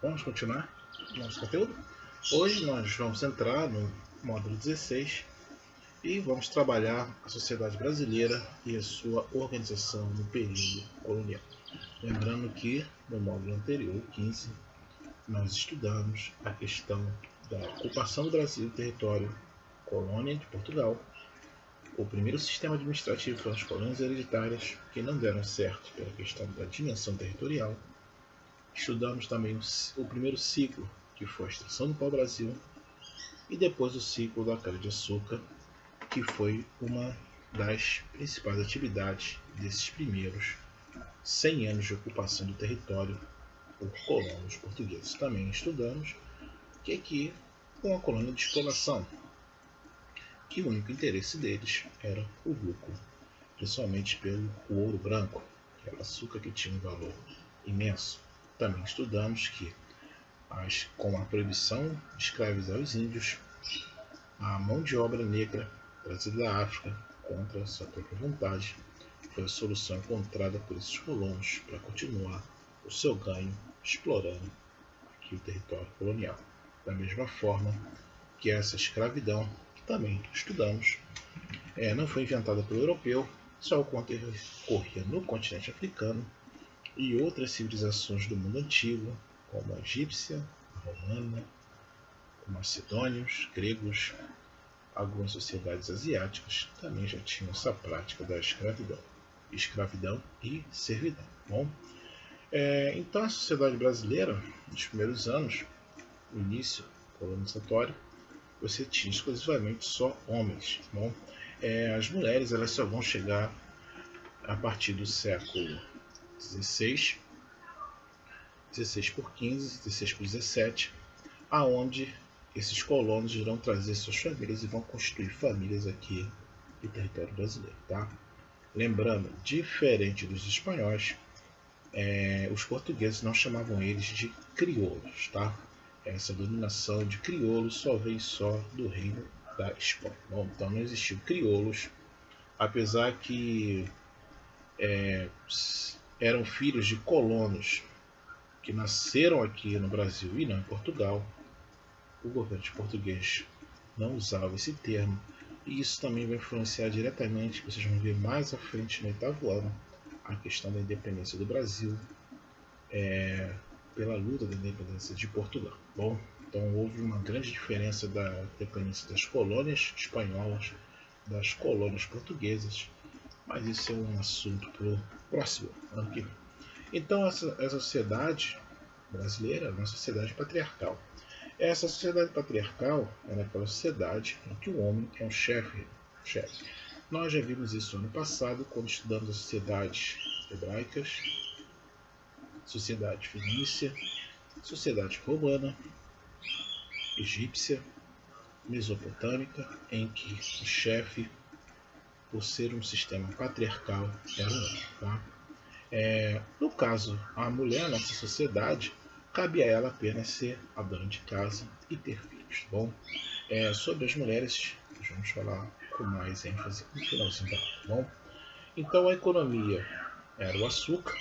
Vamos continuar nosso conteúdo? Hoje nós vamos entrar no módulo 16 e vamos trabalhar a sociedade brasileira e a sua organização no período colonial. Lembrando que no módulo anterior, 15, nós estudamos a questão da ocupação do Brasil e território colônia de Portugal. O primeiro sistema administrativo foram as colônias hereditárias, que não deram certo pela questão da dimensão territorial. Estudamos também o primeiro ciclo, que foi a extração do pau-brasil, e depois o ciclo da cana-de-açúcar, que foi uma das principais atividades desses primeiros 100 anos de ocupação do território por colonos portugueses. Também estudamos que aqui foi uma colônia de exploração, que o único interesse deles era o lucro, principalmente pelo ouro branco, que era o açúcar que tinha um valor imenso. Também estudamos que, com a proibição de escravizar os índios, a mão de obra negra trazida da África contra sua própria vontade foi a solução encontrada por esses colonos para continuar o seu ganho explorando aqui o território colonial. Da mesma forma que essa escravidão, que também estudamos, não foi inventada pelo europeu, só ocorria no continente africano e outras civilizações do mundo antigo, como a egípcia, a romana, os macedônios, gregos, algumas sociedades asiáticas também já tinham essa prática da escravidão e servidão. Bom, então a sociedade brasileira, nos primeiros anos, no início colonizatório, você tinha exclusivamente só homens. Bom, as mulheres elas só vão chegar a partir do século 16 por 15, 16 por 17, aonde esses colonos irão trazer suas famílias e vão construir famílias aqui no território brasileiro, tá? Lembrando, diferente dos espanhóis, os portugueses não chamavam eles de crioulos, tá? Essa dominação de crioulos só veio só do reino da Espanha. Bom, então não existiam crioulos, apesar que eram filhos de colonos que nasceram aqui no Brasil e não em Portugal. O governo português não usava esse termo, e isso também vai influenciar diretamente, vocês vão ver mais à frente no 8º ano, a questão da independência do Brasil, pela luta da independência de Portugal. Bom, então houve uma grande diferença da dependência das colônias espanholas, das colônias portuguesas, mas isso é um assunto para o próximo ano que vem. Então essa sociedade brasileira é uma sociedade patriarcal. Essa sociedade patriarcal é aquela sociedade em que o homem é um chefe. Nós já vimos isso ano passado, quando estudamos as sociedades hebraicas, sociedade fenícia, sociedade romana, egípcia, mesopotâmica, em que o chefe, por ser um sistema patriarcal, era o homem. Tá? No caso, a mulher nessa sociedade, cabe a ela apenas ser a dona de casa e ter filhos. Bom, sobre as mulheres, vamos falar com mais ênfase no finalzinho da aula. Bom, então a economia era o açúcar,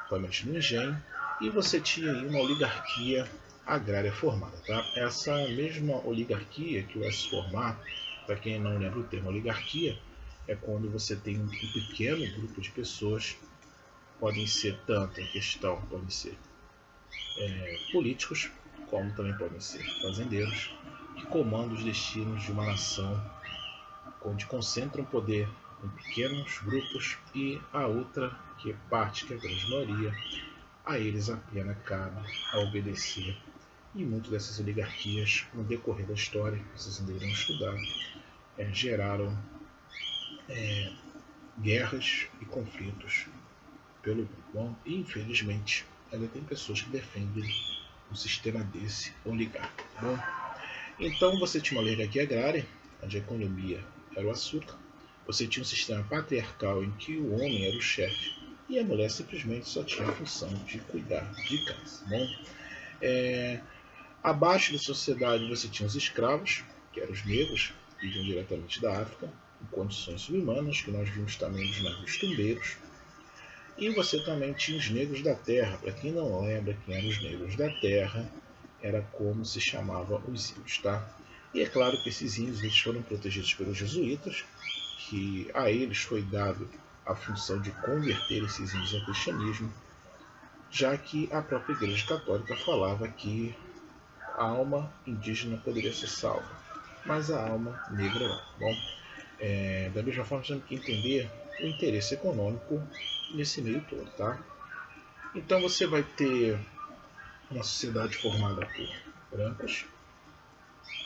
somente no engenho, e você tinha aí uma oligarquia agrária formada. Tá? Essa mesma oligarquia que vai se formar, para quem não lembra o termo oligarquia, é quando você tem um pequeno grupo de pessoas, podem ser tanto em questão, podem ser políticos, como também podem ser fazendeiros, que comandam os destinos de uma nação, onde concentram poder em pequenos grupos e a outra, que é parte, que é a grande maioria, a eles apenas cabe a obedecer. E muitas dessas oligarquias, no decorrer da história, vocês ainda irão estudar, geraram guerras e conflitos pelo mundo. Bom, e infelizmente ainda tem pessoas que defendem um sistema desse oligárquico. Bom, então você tinha uma oligarquia agrária, onde a economia era o açúcar. Você tinha um sistema patriarcal em que o homem era o chefe e a mulher simplesmente só tinha a função de cuidar de casa. Bom, abaixo da sociedade você tinha os escravos, que eram os negros, que vinham diretamente da África, em condições subhumanas, que nós vimos também nos navios tumbeiros. E você também tinha os negros da terra. Para quem não lembra quem eram os negros da terra, era como se chamava os índios, tá? E é claro que esses índios eles foram protegidos pelos jesuítas, que a eles foi dado a função de converter esses índios ao cristianismo, já que a própria Igreja Católica falava que a alma indígena poderia ser salva, mas a alma negra não. Bom, da mesma forma, temos que entender o interesse econômico nesse meio todo, tá? Então você vai ter uma sociedade formada por brancos,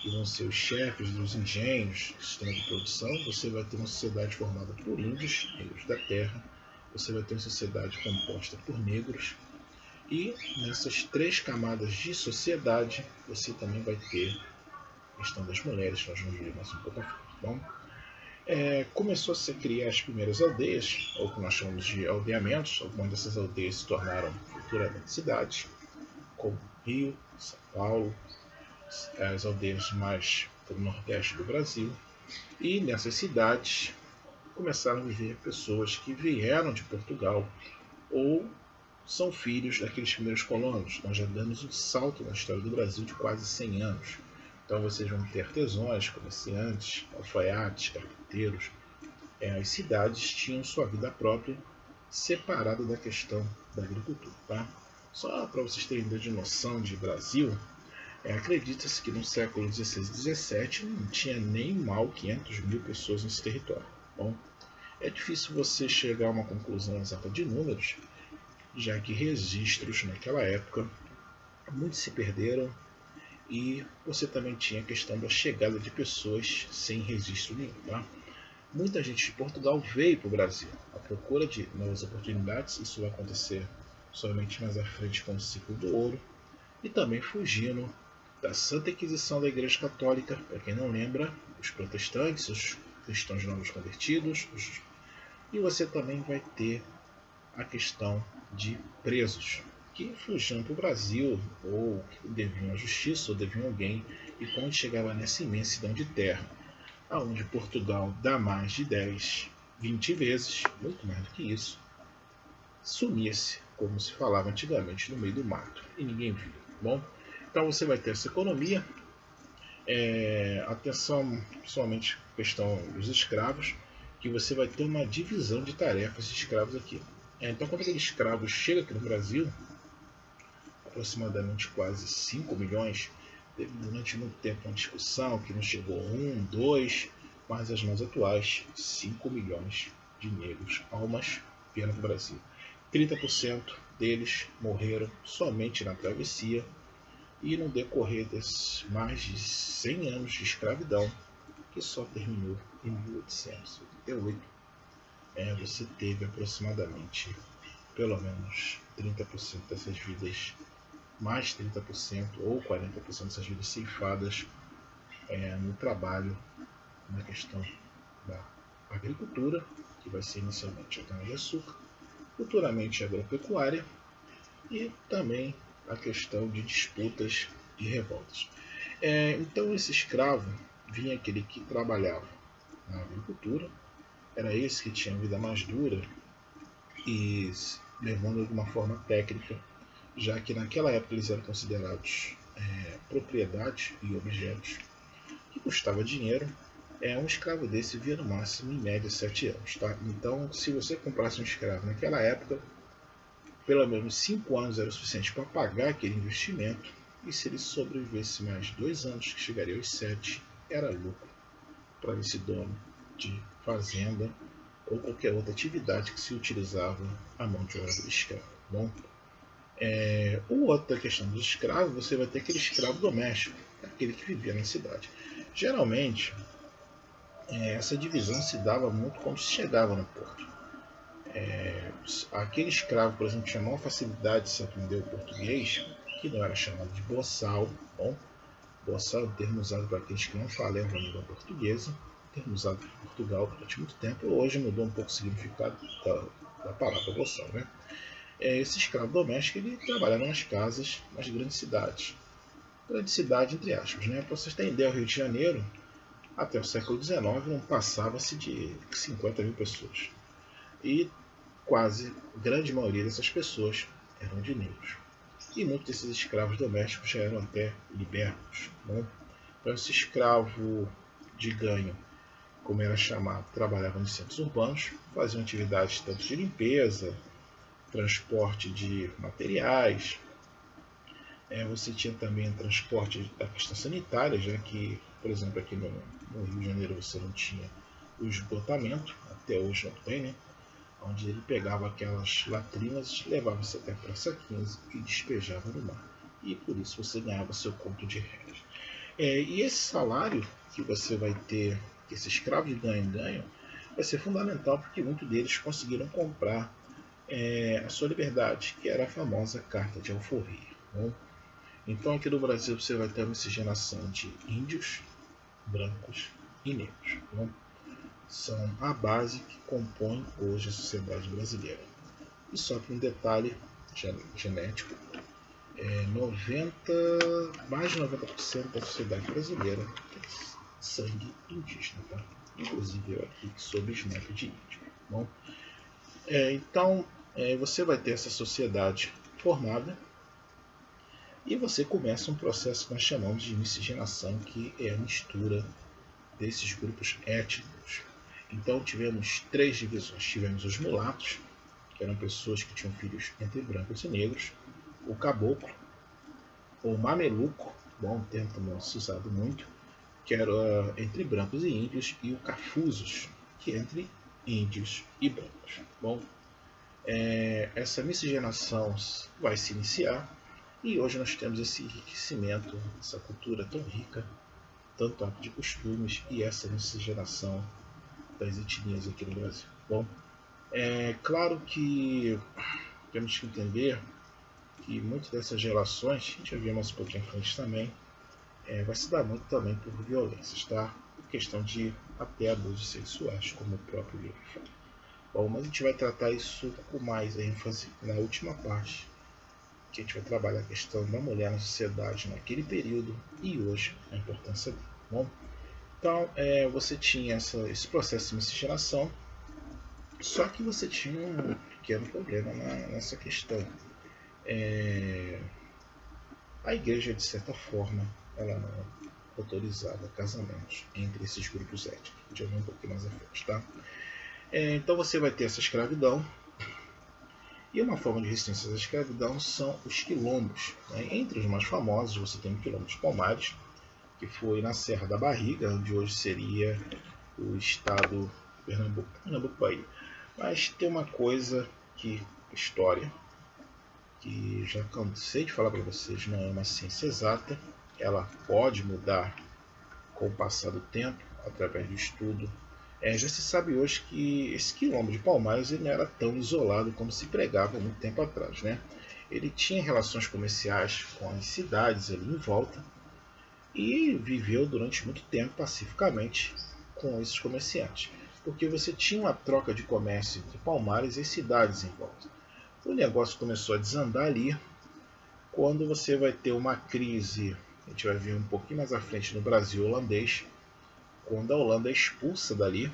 que vão ser os chefes dos engenhos, do sistema de produção. Você vai ter uma sociedade formada por índios, negros da terra. Você vai ter uma sociedade composta por negros. E nessas três camadas de sociedade, você também vai ter a questão das mulheres, que nós vamos ver mais um pouco à frente. Bom, começou a se criar as primeiras aldeias, ou o que nós chamamos de aldeamentos. Algumas dessas aldeias se tornaram futuramente cidades, como Rio, São Paulo, as aldeias mais do nordeste do Brasil. E nessas cidades começaram a viver pessoas que vieram de Portugal ou são filhos daqueles primeiros colonos. Nós já damos um salto na história do Brasil de quase 100 anos. Então vocês vão ter artesãos, comerciantes, alfaiates, carpinteiros. As cidades tinham sua vida própria, separada da questão da agricultura. Tá? Só para vocês terem de noção de Brasil, acredita-se que no século XVI e XVII não tinha nem mal 500 mil pessoas nesse território. Bom, é difícil você chegar a uma conclusão exata de números, já que registros naquela época muitos se perderam e você também tinha a questão da chegada de pessoas sem registro nenhum. Tá? Muita gente de Portugal veio para o Brasil à procura de novas oportunidades. Isso vai acontecer somente mais à frente com o ciclo do ouro, e também fugindo da Santa Inquisição da Igreja Católica. Para quem não lembra, os protestantes, os cristãos novos convertidos, e você também vai ter a questão de presos que fugiam para o Brasil, ou que deviam à justiça, ou deviam alguém, e quando chegava nessa imensidão de terra, aonde Portugal dá mais de 10, 20 vezes, muito mais do que isso, sumia-se, como se falava antigamente, no meio do mato, e ninguém via. Bom, então você vai ter essa economia, atenção, principalmente a questão dos escravos, que você vai ter uma divisão de tarefas de escravos aqui. Então, quando aquele escravo chega aqui no Brasil, aproximadamente quase 5 milhões, teve durante muito tempo uma discussão que não chegou a 1, 2, mas as mais atuais, 5 milhões de negros, almas, vieram para o Brasil. 30% deles morreram somente na travessia, e no decorrer desses mais de 100 anos de escravidão, que só terminou em 1888, você teve aproximadamente pelo menos 30% dessas vidas, mais 30% ou 40% dessas vidas ceifadas no trabalho, na questão da agricultura, que vai ser inicialmente a cana-de-açúcar, futuramente a agropecuária, e também a questão de disputas e revoltas. Então esse escravo vinha aquele que trabalhava na agricultura, era esse que tinha a vida mais dura e levando de uma forma técnica, já que naquela época eles eram considerados propriedades e objetos que custava dinheiro. Um escravo desse via no máximo em média 7 anos. Tá? Então se você comprasse um escravo naquela época, pelo menos 5 anos era o suficiente para pagar aquele investimento, e se ele sobrevivesse mais 2 anos, que chegaria aos 7, era lucro para esse dono de fazenda ou qualquer outra atividade que se utilizava a mão de obra do escravo. Bom, outra questão dos escravos, você vai ter aquele escravo doméstico, aquele que vivia na cidade. Geralmente, essa divisão se dava muito quando se chegava no porto. Aquele escravo, por exemplo, tinha maior facilidade de se aprender o português, que não era chamado de boçal. Bom, boçal é um termo usado para aqueles que não falam a língua portuguesa, termo usado por Portugal durante muito tempo. Hoje mudou um pouco o significado da palavra boçal. Né? Esse escravo doméstico ele trabalhava nas casas, nas grandes cidades. Grande cidade, entre aspas. Né? Para vocês terem ideia, o Rio de Janeiro, até o século XIX, não passava-se de 50 mil pessoas. E quase a grande maioria dessas pessoas eram de negros. E muitos desses escravos domésticos já eram até libertos. Né? Então esse escravo de ganho, como era chamado, trabalhava nos centros urbanos, faziam atividades tanto de limpeza, transporte de materiais. Você tinha também transporte da questão sanitária, já que, por exemplo, aqui no Rio de Janeiro você não tinha o esgotamento, até hoje não tem, né? Onde ele pegava aquelas latrinas, levava isso até a Praça 15 e despejava no mar. E por isso você ganhava seu conto de réis. E esse salário que você vai ter, que esse escravo de ganho, vai ser fundamental porque muitos deles conseguiram comprar a sua liberdade, que era a famosa Carta de Alforria. Né? Então aqui no Brasil você vai ter uma miscigenação de índios, brancos e negros. Né? São a base que compõe hoje a sociedade brasileira. E só que um detalhe genético, mais de 90% da sociedade brasileira tem sangue indígena, tá? Inclusive eu aqui que sou bisneto de índio. Bom, então você vai ter essa sociedade formada e você começa um processo que nós chamamos de miscigenação, que é a mistura desses grupos étnicos. Então tivemos 3 divisões. Tivemos os mulatos, que eram pessoas que tinham filhos entre brancos e negros, o caboclo, o mameluco, bom, um termo também usado muito, que era entre brancos e índios, e o cafusos, que é entre índios e brancos. Bom, essa miscigenação vai se iniciar e hoje nós temos esse enriquecimento, essa cultura tão rica, tanto ato de costumes e essa miscigenação das etnias aqui no Brasil. Bom, é claro que temos que entender que muitas dessas relações, a gente vai ver mais um pouquinho à frente também, vai se dar muito também por violências, tá? Por questão de até abusos sexuais, como o próprio livro fala. Bom, mas a gente vai tratar isso com mais ênfase na última parte, que a gente vai trabalhar a questão da mulher na sociedade naquele período e hoje a importância dela. Bom, então você tinha esse processo de miscigenação, só que você tinha um pequeno problema nessa questão. A igreja, de certa forma, ela não autorizava casamentos entre esses grupos étnicos. A gente vai ver um pouquinho mais à frente, tá? Então você vai ter essa escravidão. E uma forma de resistência à escravidão são os quilombos. Né? Entre os mais famosos, você tem o quilombo dos Palmares, que foi na Serra da Barriga, onde hoje seria o estado Pernambuco, Bahia. Mas tem uma coisa que, história, que já cansei de falar para vocês, não é uma ciência exata, ela pode mudar com o passar do tempo, através do estudo. Já se sabe hoje que esse quilombo de Palmares ele não era tão isolado como se pregava muito tempo atrás. Né? Ele tinha relações comerciais com as cidades ali em volta e viveu durante muito tempo pacificamente com esses comerciantes, porque você tinha uma troca de comércio entre Palmares e cidades em volta. O negócio começou a desandar ali quando você vai ter uma crise, a gente vai ver um pouquinho mais à frente no Brasil holandês, quando a Holanda é expulsa dali,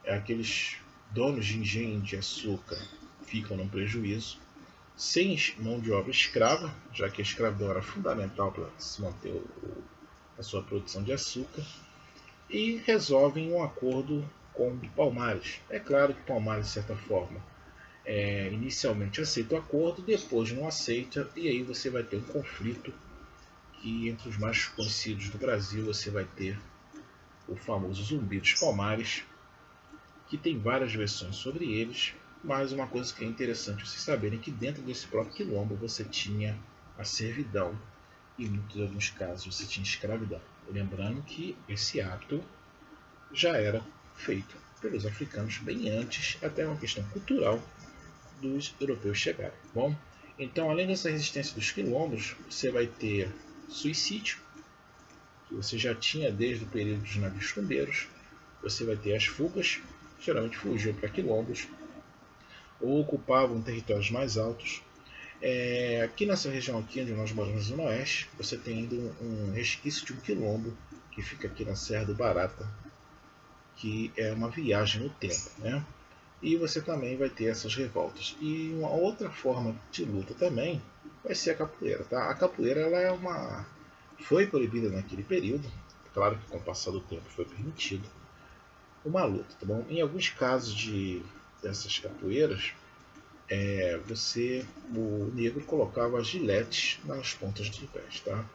aqueles donos de engenho de açúcar ficam num prejuízo, sem mão de obra escrava, já que a escravidão era fundamental para se manter a sua produção de açúcar, e resolvem um acordo com Palmares. É claro que Palmares, de certa forma, inicialmente aceita o acordo, depois não aceita, e aí você vai ter um conflito que entre os mais conhecidos do Brasil você vai ter o famoso Zumbi dos Palmares, que tem várias versões sobre eles, mas uma coisa que é interessante vocês saberem é que dentro desse próprio quilombo você tinha a servidão e em alguns casos você tinha escravidão. Lembrando que esse ato já era feito pelos africanos bem antes, até uma questão cultural, dos europeus chegarem. Bom, então além dessa resistência dos quilombos, você vai ter suicídio, que você já tinha desde o período dos navios tumbeiros. Você vai ter as fugas, geralmente fugiam para quilombos ou ocupavam territórios mais altos. Aqui nessa região aqui onde nós moramos no oeste, você tem ainda um resquício de um quilombo que fica aqui na Serra do Barata, que é uma viagem no tempo, né? E você também vai ter essas revoltas. E uma outra forma de luta também vai ser a capoeira. Tá? A capoeira ela foi proibida naquele período. Claro que com o passar do tempo foi permitido uma luta. Tá bom? Em alguns casos dessas capoeiras, o negro colocava giletes nas pontas dos pés. Tá?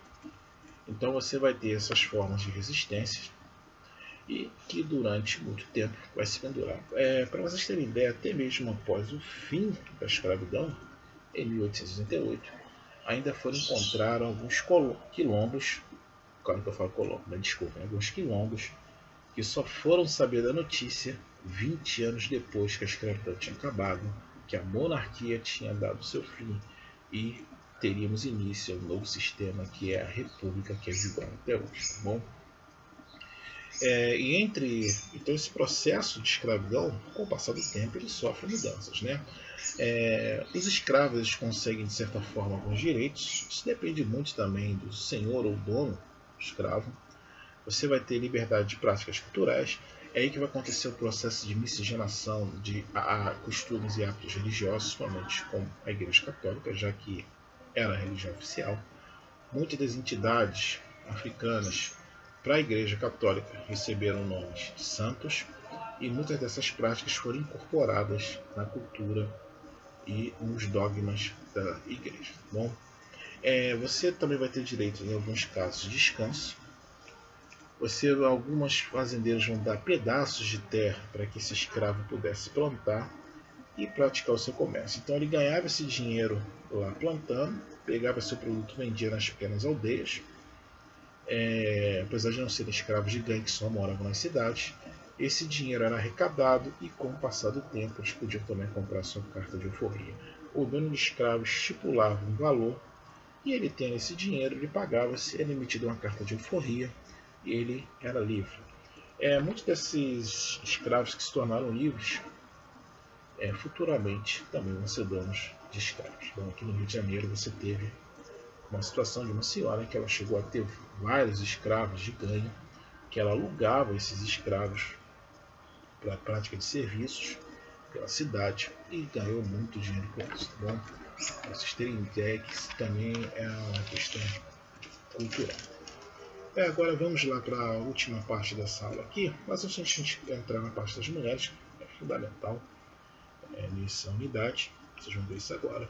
Então você vai ter essas formas de resistência e que durante muito tempo vai se pendurar. Para vocês terem ideia, até mesmo após o fim da escravidão, em 1868, ainda foram encontrados alguns quilombos, claro que eu falo colombo, mas desculpem, alguns quilombos que só foram saber da notícia 20 anos depois que a escravidão tinha acabado, que a monarquia tinha dado seu fim e teríamos início a um novo sistema que é a república que é vigorante até hoje. Tá bom? Então esse processo de escravidão, com o passar do tempo, ele sofre mudanças, né? Os escravos conseguem de certa forma alguns direitos. Isso depende muito também do senhor ou dono do escravo. Você vai ter liberdade de práticas culturais. É aí que vai acontecer o processo de miscigenação de costumes e hábitos religiosos, somente com a Igreja Católica, já que era a religião oficial. Muitas das entidades africanas para a Igreja Católica receberam nomes de santos e muitas dessas práticas foram incorporadas na cultura e nos dogmas da Igreja. Bom, você também vai ter direito, em alguns casos, de descanso. Algumas fazendeiras vão dar pedaços de terra para que esse escravo pudesse plantar e praticar o seu comércio. Então ele ganhava esse dinheiro lá plantando, pegava seu produto, vendia nas pequenas aldeias. Apesar de não serem escravos de gangue que só moravam nas cidades, esse dinheiro era arrecadado e com o passar do tempo eles podiam também comprar sua carta de alforria. O dono de escravos estipulava um valor e ele, tendo esse dinheiro, ele pagava, se era emitida uma carta de alforria e ele era livre. Muitos desses escravos que se tornaram livres futuramente também vão ser donos de escravos. Então, aqui no Rio de Janeiro você teve uma situação de uma senhora que ela chegou a ter vários escravos de ganho, que ela alugava esses escravos para a prática de serviços pela cidade e ganhou muito dinheiro com isso. Tá bom? Para vocês terem ideia que isso também é uma questão cultural. Agora vamos lá para a última parte dessa aula aqui, mas antes de a gente entrar na parte das mulheres, é fundamental nessa unidade, vocês vão ver isso agora.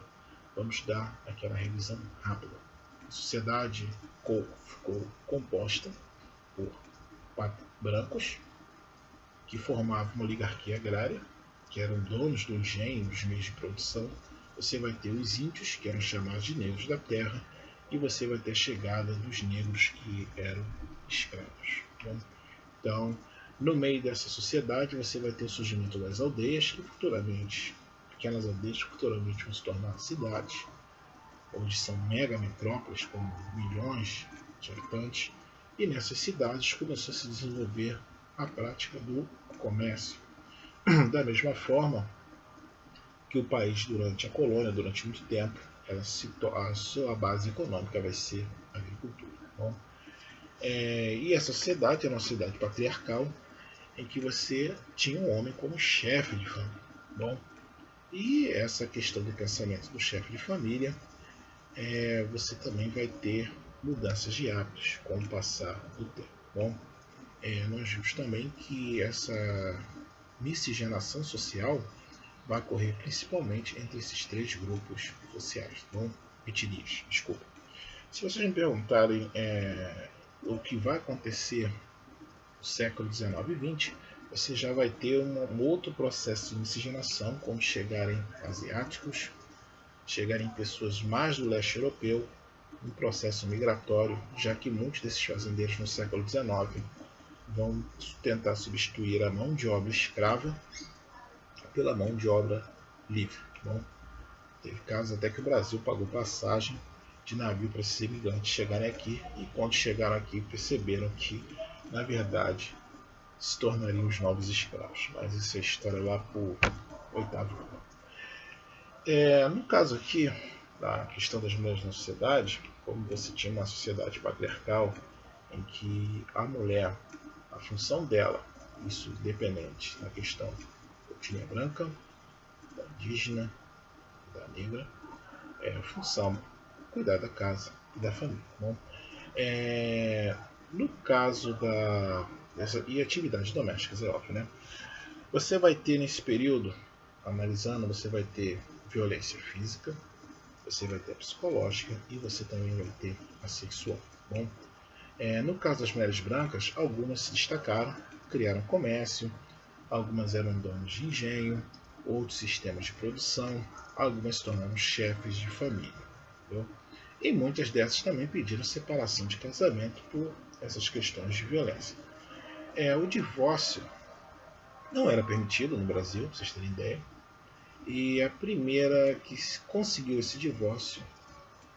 Vamos dar aquela revisão rápida. A sociedade ficou composta por brancos, que formavam uma oligarquia agrária, que eram donos do engenho, dos meios de produção. Você vai ter os índios, que eram chamados de negros da terra, e você vai ter a chegada dos negros que eram escravos. Bom, então, no meio dessa sociedade, você vai ter o surgimento das aldeias, que futuramente, pequenas aldeias, que futuramente vão se tornar cidades, onde são megametrópoles com milhões de habitantes, e nessas cidades começou a se desenvolver a prática do comércio. Da mesma forma que o país, durante a colônia, durante muito tempo, a sua base econômica vai ser a agricultura. Bom? E essa sociedade era uma sociedade patriarcal, em que você tinha um homem como chefe de família. Bom? E essa questão do pensamento do chefe de família, você também vai ter mudanças de hábitos com o passar do tempo. Bom, nós vimos também que essa miscigenação social vai ocorrer principalmente entre esses três grupos sociais, não etnias, desculpa. Se vocês me perguntarem o que vai acontecer no século XIX e XX, você já vai ter um outro processo de miscigenação, quando chegarem asiáticos, chegarem pessoas mais do leste europeu, um processo migratório, já que muitos desses fazendeiros no século XIX vão tentar substituir a mão de obra escrava pela mão de obra livre. Bom, teve casos até que o Brasil pagou passagem de navio para esses imigrantes chegarem aqui, e quando chegaram aqui perceberam que, na verdade, se tornariam os novos escravos. Mas isso é história lá para o 8º ano. No caso aqui, da questão das mulheres na sociedade, como você tinha uma sociedade patriarcal, em que a mulher, a função dela, isso independente na questão etnia branca, da indígena, da negra, a função cuidar da casa e da família. Bom, no caso e atividades domésticas, é óbvio, né? Você vai ter nesse período, analisando, você vai ter violência física, você vai ter a psicológica e você também vai ter a sexual. Bom, no caso das mulheres brancas, algumas se destacaram, criaram comércio, algumas eram donas de engenho, outros sistemas de produção, algumas se tornaram chefes de família. Entendeu? E muitas dessas também pediram separação de casamento por essas questões de violência. O divórcio não era permitido no Brasil, para vocês terem ideia. E a primeira que conseguiu esse divórcio,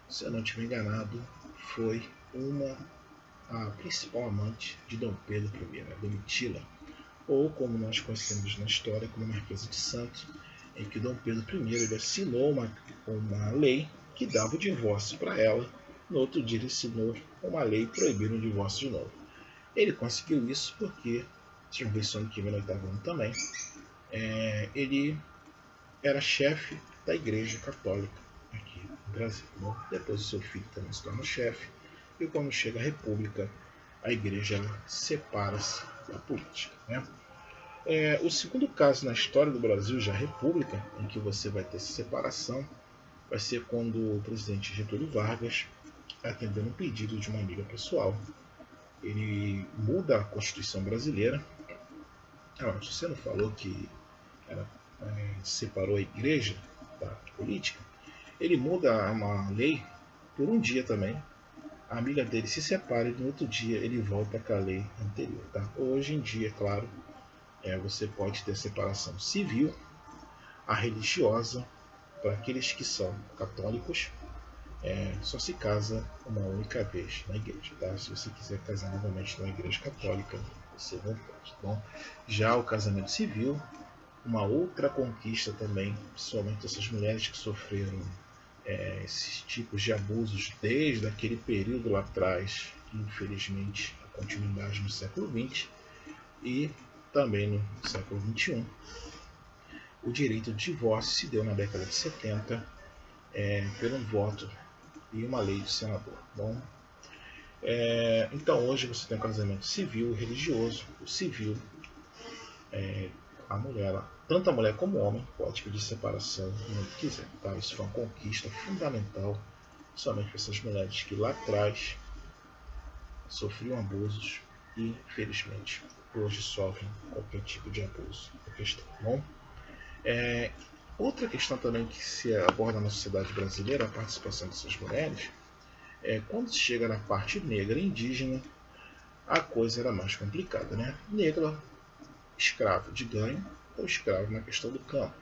se eu não estiver enganado, foi a principal amante de Dom Pedro I, a Domitila, ou como nós conhecemos na história como Marquesa de Santos, em que Dom Pedro I ele assinou uma lei que dava o divórcio para ela. No outro dia ele assinou uma lei proibindo o divórcio de novo. Ele conseguiu isso porque, vocês vão ver isso ano que vem no 8º ano também, ele era chefe da Igreja Católica aqui no Brasil. Bom, depois o seu filho também se torna chefe, e quando chega a República, a Igreja separa-se da política. Né? O segundo caso na história do Brasil, já República, em que você vai ter essa separação, vai ser quando o presidente Getúlio Vargas, atendendo um pedido de uma amiga pessoal, ele muda a Constituição brasileira. Você não falou que ela separou a igreja da política? Ele muda uma lei por um dia também. A amiga dele se separa e no outro dia ele volta com a lei anterior. Tá? Hoje em dia, claro, você pode ter separação civil, a religiosa, para aqueles que são católicos, só se casa uma única vez na igreja. Tá? Se você quiser casar novamente na igreja católica, você não pode. Bom, já o casamento civil, uma outra conquista também, principalmente essas mulheres que sofreram esses tipos de abusos desde aquele período lá atrás, que infelizmente a continuidade no século XX e também no século XXI. O direito de divórcio se deu na década de 70 por um voto e uma lei do senador. Bom, então hoje você tem um casamento civil e religioso. O civil, tanto a mulher como o homem pode pedir separação quando quiser. Tá? Isso foi uma conquista fundamental, somente para essas mulheres que lá atrás sofriam abusos e, infelizmente, hoje sofrem qualquer tipo de abuso. Bom, outra questão também que se aborda na sociedade brasileira, a participação dessas mulheres, quando se chega na parte negra e indígena, a coisa era mais complicada. Né? Negra, escravo de ganho ou escravo na questão do campo.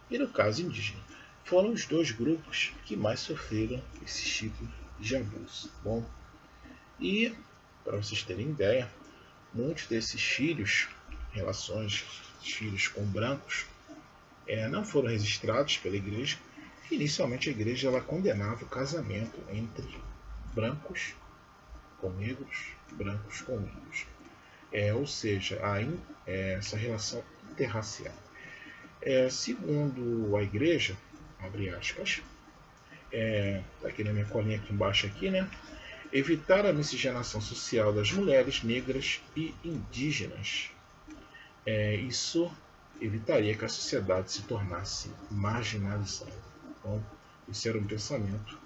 E no caso indígena, foram os dois grupos que mais sofreram esse tipo de abuso. Bom, e para vocês terem ideia, muitos desses filhos, filhos com brancos, não foram registrados pela igreja. Inicialmente a igreja ela condenava o casamento entre brancos com negros, brancos com negros. Ou seja, essa relação interracial. Segundo a igreja, abre aspas, tá aqui na minha colinha aqui embaixo aqui, né? Evitar a miscigenação social das mulheres negras e indígenas. Isso evitaria que a sociedade se tornasse marginalizada. Então, isso era um pensamento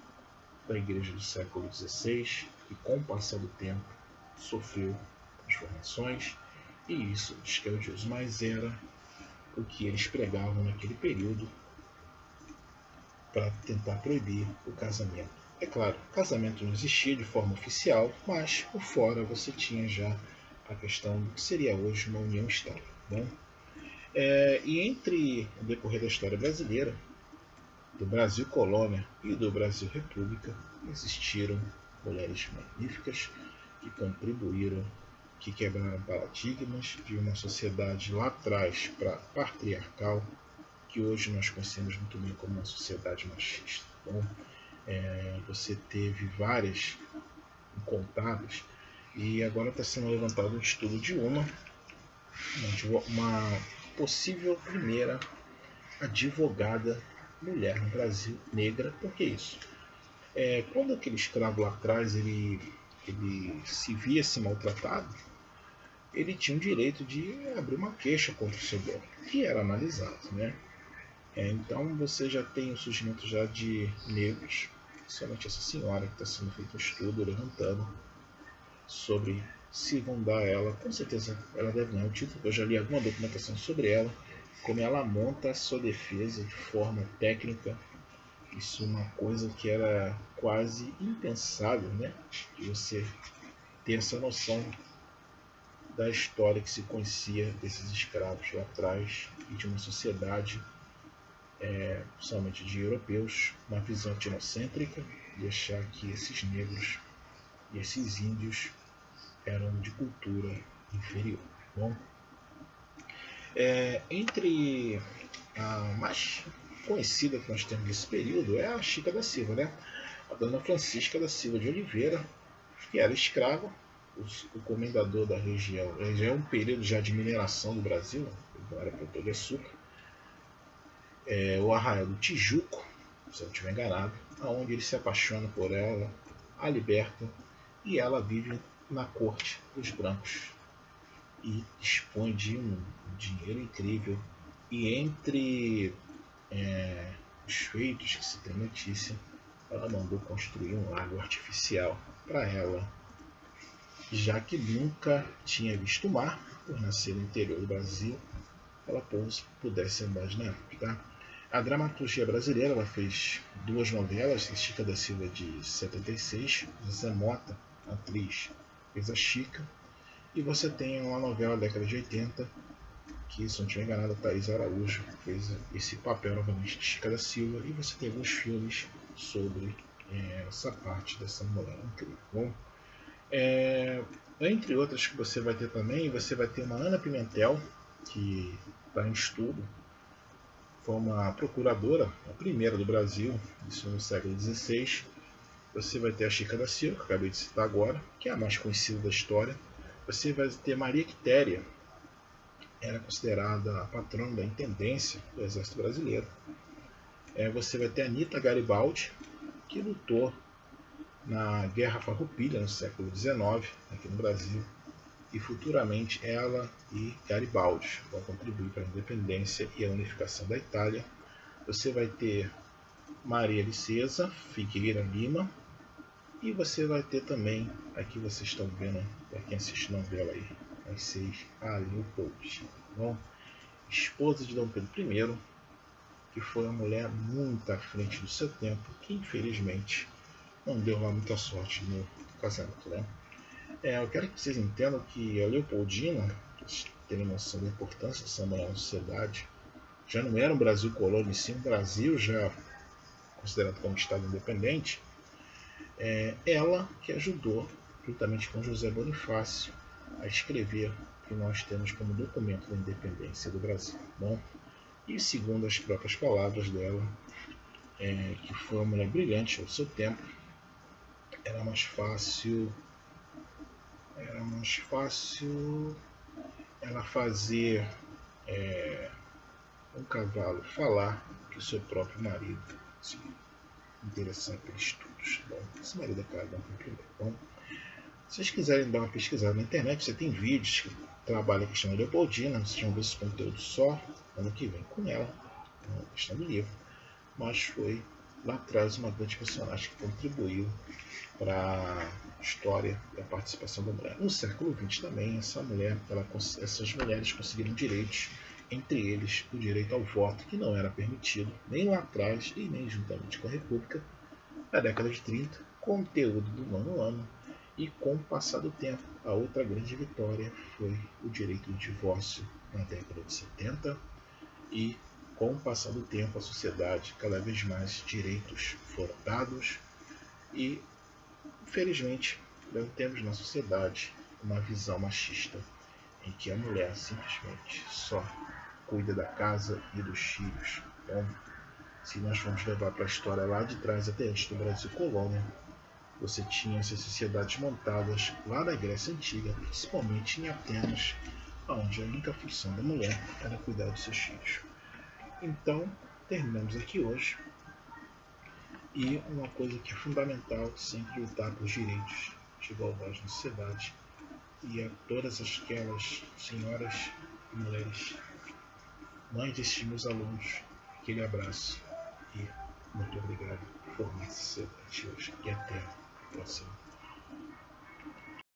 da igreja do século XVI e com o passar do tempo sofreu transformações, e isso diz que é odioso, mas era o que eles pregavam naquele período para tentar proibir o casamento. É claro, o casamento não existia de forma oficial, mas por fora você tinha já a questão do que seria hoje uma união estável. Né? E entre o decorrer da história brasileira, do Brasil Colônia e do Brasil República, existiram mulheres magníficas que contribuíram, que quebraram paradigmas de uma sociedade lá atrás patriarcal, que hoje nós conhecemos muito bem como uma sociedade machista. Bom, você teve várias incontáveis, e agora está sendo levantado um estudo de uma possível primeira advogada mulher no Brasil, negra. Por que isso? Quando aquele escravo lá atrás ele se via se maltratado, ele tinha o direito de abrir uma queixa contra o seu dono, que era analisado, né? Então você já tem o surgimento já de negros, somente essa senhora que está sendo feito um estudo levantando sobre se vão dar a ela, com certeza ela deve ganhar o título, eu já li alguma documentação sobre ela, como ela monta a sua defesa de forma técnica. Isso é uma coisa que era quase impensável, né? De você ter essa noção da história que se conhecia desses escravos lá atrás e de uma sociedade, principalmente de europeus, uma visão etnocêntrica de achar que esses negros e esses índios eram de cultura inferior. Bom, entre a mais conhecida que nós temos nesse período é a Chica da Silva, né? A Dona Francisca da Silva de Oliveira, que era escrava, o comendador da região. Já é um período já de mineração do Brasil, não era produtor de açúcar. O Arraial do Tijuco, se eu não estiver enganado, onde ele se apaixona por ela, a liberta e ela vive na corte dos brancos e dispõe de um dinheiro incrível. E entre os feitos que se tem notícia, ela mandou construir um lago artificial para ela, já que nunca tinha visto o mar, por nascer no interior do Brasil, ela pudesse andar de navio. Tá? A dramaturgia brasileira, ela fez 2 novelas, a Chica da Silva de 76, Zé Mota, atriz, fez a Chica, e você tem uma novela da década de 80, que, se não estiver enganado, a Thaís Araújo fez esse papel novamente de Chica da Silva, e você tem alguns filmes sobre essa parte dessa mulher incrível. Bom, entre outras que você vai ter também, você vai ter uma Ana Pimentel, que está em estudo, foi uma procuradora, a primeira do Brasil, isso no século XVI. Você vai ter a Chica da Silva, que eu acabei de citar agora, que é a mais conhecida da história. Você vai ter Maria Quitéria, era considerada a patrona da intendência do Exército Brasileiro. Você vai ter Anita Garibaldi, que lutou na Guerra Farroupilha no século XIX, aqui no Brasil, e futuramente ela e Garibaldi vão contribuir para a independência e a unificação da Itália. Você vai ter Maria Licesa Figueira Lima, e você vai ter também, aqui vocês estão vendo, para quem assiste novela aí, as 6, a Leopoldina, bom, esposa de Dom Pedro I, que foi uma mulher muito à frente do seu tempo, que infelizmente não deu lá muita sorte no casamento, né? Eu quero que vocês entendam que a Leopoldina, terem noção da importância dessa mulher na sociedade, já não era um Brasil colônia, sim um Brasil já considerado como Estado independente. Ela que ajudou, juntamente com José Bonifácio, a escrever o que nós temos como documento da independência do Brasil. Bom, e segundo as próprias palavras dela, que foi uma mulher brilhante ao seu tempo, era mais fácil ela fazer um cavalo falar que o seu próprio marido. Assim, interessante pelos estudos. Bom, esse marido é claro, bom, se vocês quiserem dar uma pesquisada na internet, você tem vídeos que trabalham a questão da Leopoldina, vocês vão ver esse conteúdo só ano que vem com ela, na questão do livro, mas foi lá atrás uma grande personagem que contribuiu para a história e a participação da mulher. No século XX também, essas mulheres conseguiram direitos, entre eles o direito ao voto, que não era permitido nem lá atrás e nem juntamente com a República, na década de 30, conteúdo do 9º ano, e com o passar do tempo, a outra grande vitória foi o direito do divórcio na década de 70, e com o passar do tempo, a sociedade, cada vez mais direitos foram dados, e infelizmente não temos na sociedade uma visão machista em que a mulher simplesmente só cuida da casa e dos filhos. Então, se nós formos levar para a história lá de trás, até antes do Brasil colônia, você tinha essas sociedades montadas lá na Grécia Antiga, principalmente em Atenas, onde a única função da mulher era cuidar dos seus filhos. Então, terminamos aqui hoje. E uma coisa que é fundamental, sempre lutar pelos direitos de igualdade na sociedade. E a todas aquelas senhoras e mulheres, mães destes meus alunos, aquele abraço e muito obrigado por formar essa sociedade hoje. E até a próxima.